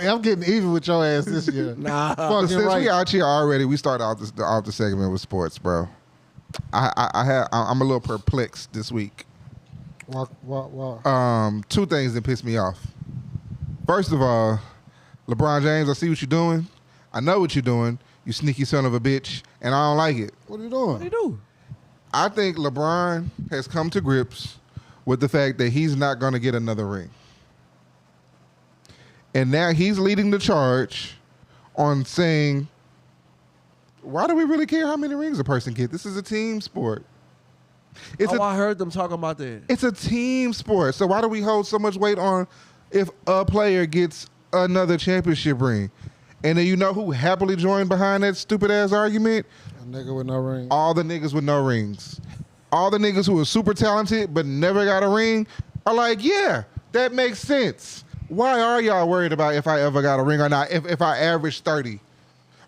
I'm getting even with your ass this year. Nah. Fucking Since right. we out here already, we started off the segment with sports, bro. I'm a little perplexed this week. Wow. Two things that piss me off. First of all, LeBron James, I see what you're doing. I know what you're doing. You sneaky son of a bitch, and I don't like it. What are you doing? What do you do? I think LeBron has come to grips with the fact that he's not going to get another ring. And now he's leading the charge on saying, why do we really care how many rings a person gets? This is a team sport. I heard them talking about that. It's a team sport. So why do we hold so much weight on if a player gets another championship ring? And then you know who happily joined behind that stupid-ass argument? A nigga with no ring. All the niggas with no rings. All the niggas who are super talented but never got a ring are like, yeah, that makes sense. Why are y'all worried about if I ever got a ring or not? If I average 30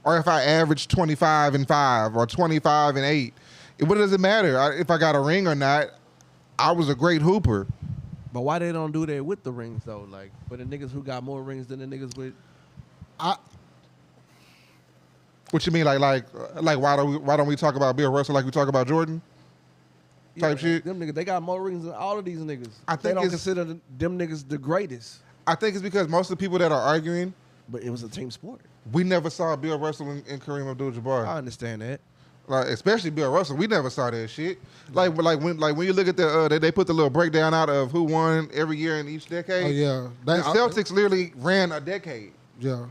or if I average 25 and 5 or 25 and 8, what does it matter if I got a ring or not? I was a great hooper. But why they don't do that with the rings though? Like for the niggas who got more rings than the niggas with. What you mean, like why don't we talk about Bill Russell like we talk about Jordan? Type shit. Them niggas, they got more rings than all of these niggas. I They think don't it's- consider them niggas the greatest. I think it's because most of the people that are arguing, But it was a team sport. we never saw Bill Russell and Kareem Abdul-Jabbar. I understand that. Like especially Bill Russell, we never saw that shit. Like when you look at they put the little breakdown out of who won every year in each decade. Oh yeah. The Celtics literally ran a decade. Yeah.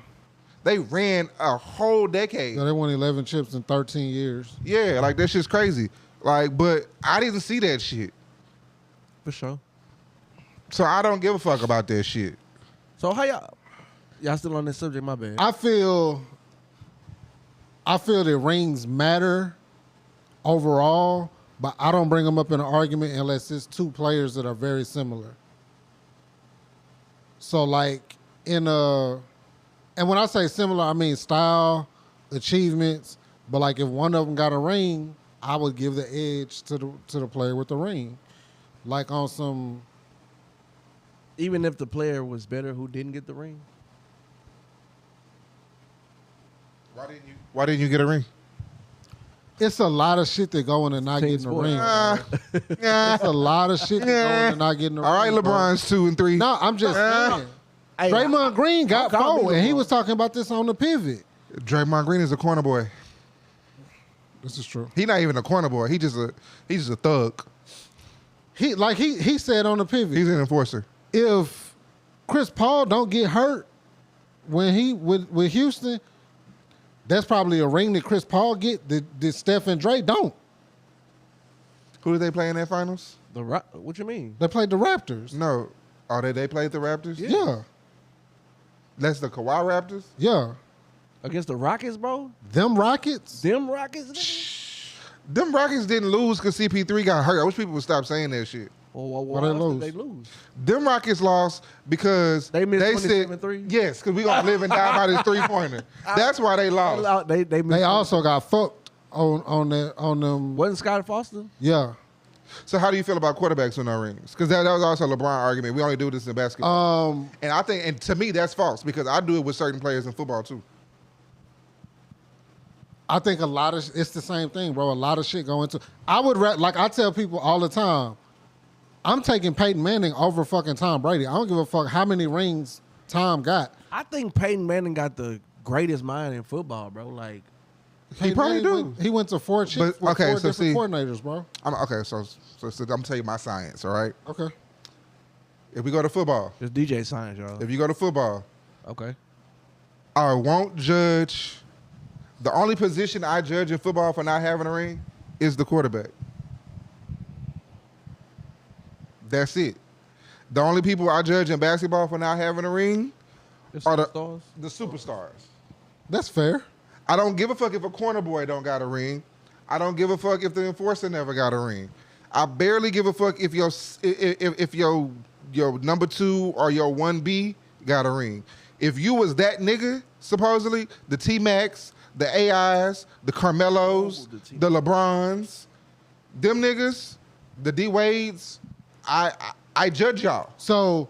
They ran a whole decade. Yeah, they won 11 chips in 13 years. Yeah, like that shit's crazy. Like, but I didn't see that shit, For sure. so I don't give a fuck about that shit. So how y'all still on this subject? My bad. I feel that rings matter overall, but I don't bring them up in an argument unless it's two players that are very similar. So like and when I say similar, I mean style, achievements, but like if one of them got a ring, I would give the edge to the player with the ring. Like on some, Even if the player was better who didn't get the ring. Why didn't you get a ring? it's a lot of shit that go into not Team getting a sport. ring. It's a lot of shit that go into not getting a ring. All right, bro. LeBron's 2 and 3. No, I'm just saying. Hey, Draymond Green got I'm calling four, and he LeBron. was talking about this on the pivot. Draymond Green is a corner boy. This is true. He not even a corner boy. He's just a thug. He said on the pivot, He's an enforcer. if Chris Paul don't get hurt when he with Houston, that's probably a ring that Chris Paul get that Steph and Dre don't. Who did they play in that finals? What you mean? They played the Raptors. No. Oh, they played the Raptors? Yeah. That's the Kawhi Raptors? Yeah. Against the Rockets, bro? Them Rockets. Them Rockets, nigga? Them Rockets didn't lose because CP3 got hurt. I wish people would stop saying that shit. Why they else did lose? they lose? Them Rockets lost because They missed said 27 threes? yes, because we gonna live and die by this 3-pointer. That's why they lost. They They also got fucked on them. Wasn't Scottie Foster? Yeah. So how do you feel about quarterbacks with no rings? Because that was also a LeBron argument. We only do this in basketball. And I think, and to me, that's false because I do it with certain players in football too. I think it's the same thing, bro. A lot of shit go into. I would like I tell people all the time, I'm taking Peyton Manning over fucking Tom Brady. I don't give a fuck how many rings Tom got. I think Peyton Manning got the greatest mind in football, bro. Like, He probably Manning do. He went to four chips with okay, four so different see- coordinators, bro. So I'm gonna tell you my science. All right. Okay. If we go to football, it's DJ science, y'all. if you go to football, Okay. I won't judge. The only position I judge in football for not having a ring is the quarterback. That's it. The only people I judge in basketball for not having a ring are Superstars? the superstars. That's fair. I don't give a fuck if a corner boy don't got a ring. I don't give a fuck if the enforcer never got a ring. I barely give a fuck if your number 2 or your 1B got a ring. If you was that nigga, supposedly, the T-Max, the AIs, the Carmelos, the LeBrons, them niggas, the D-Wades, I judge y'all So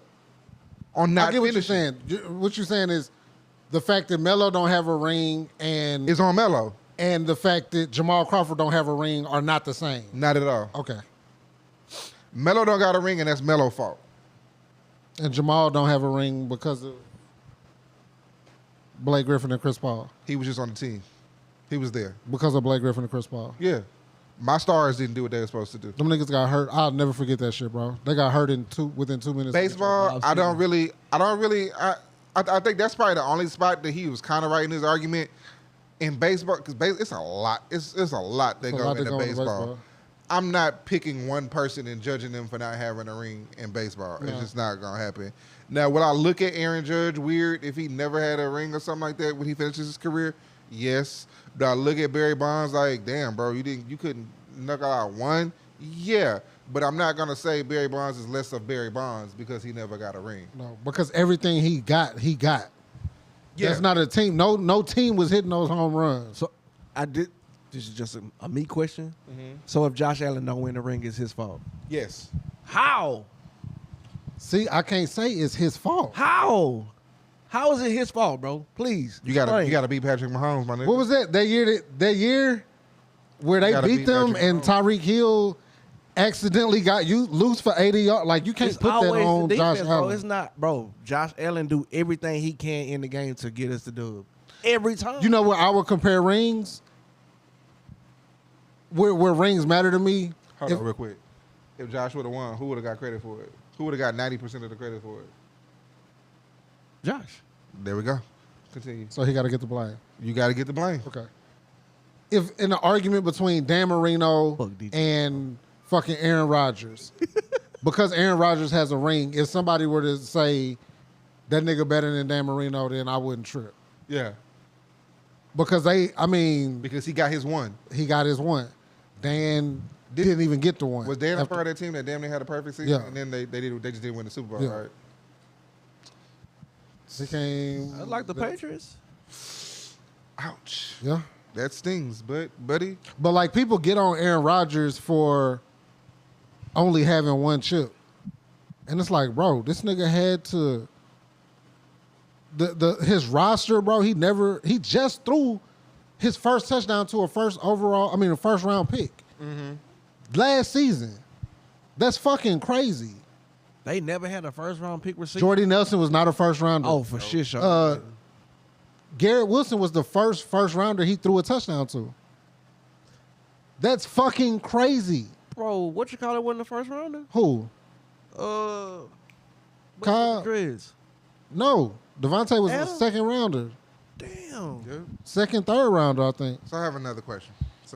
on I not get what you're finishing. saying. What you're saying is the fact that Melo don't have a ring and It's on Melo. and the fact that Jamal Crawford don't have a ring are not the same. Not at all. Okay. Melo don't got a ring, and that's Melo's fault. And Jamal don't have a ring because of Blake Griffin and Chris Paul. He was just on the team. He was there. Because of Blake Griffin and Chris Paul. Yeah. My stars didn't do what they were supposed to do. Them niggas got hurt. I'll never forget that shit, bro. They got hurt within 2 minutes. Baseball, I think that's probably the only spot that he was kind of right in his argument. In baseball, because it's a lot. It's a lot that go into baseball. I'm not picking one person and judging them for not having a ring in baseball. No. It's just not going to happen. Now, will I look at Aaron Judge weird if he never had a ring or something like that when he finishes his career? Yes. Do I look at Barry Bonds like, damn, bro, you couldn't knock out one? Yeah. But I'm not going to say Barry Bonds is less of Barry Bonds because he never got a ring. No, because everything he got. Yeah. That's not a team. No team was hitting those home runs. So I did. This is just a me question. Mm-hmm. So if Josh Allen don't win the ring, it's his fault. Yes. How? See, I can't say it's his fault. How? How is it his fault, bro? Please. You got explain. to beat Patrick Mahomes, my nigga. What was that? That year where they gotta beat beat them Patrick and Mahomes. Tyreek Hill accidentally got you loose for 80 yards. Like, you can't It's put that always on the defense, Josh bro. Allen. It's not, bro. Josh Allen do everything he can in the game to get us the dub. Every time. You know where I would compare rings? Where rings matter to me? Hold If- on real quick. If Josh would have won, who would have got credit for it? Who would have got 90% of the credit for it? Josh. There we go. Continue. So he got to get the blame. You got to get the blame. Okay. If in an argument between Dan Marino Fuck DJ. and fucking Aaron Rodgers, because Aaron Rodgers has a ring, if somebody were to say that nigga better than Dan Marino, then I wouldn't trip. Yeah. Because Because he got his one. he got his one. Dan didn't even get the one. Was Dan a After- part of that team that damn near had a perfect season? Yeah. And then they just didn't win the Super Bowl, Yeah. right? He came. I like the Patriots. Ouch. Yeah. That stings, but buddy. But like, people get on Aaron Rodgers for only having one chip. And it's like, bro, this nigga had to his roster, bro, he just threw his first touchdown to a first round pick. Mm-hmm. Last season. That's fucking crazy. They never had a first round pick receiver. Jordy Nelson was not a first rounder. Oh, for sure. Garrett Wilson was the first rounder he threw a touchdown to. That's fucking crazy. Bro, what you call it wasn't the first rounder? Who? Kyle Dreads. No. Devontae was Adam? the second rounder. Damn. Yeah. Second, third rounder, I think. So I have another question.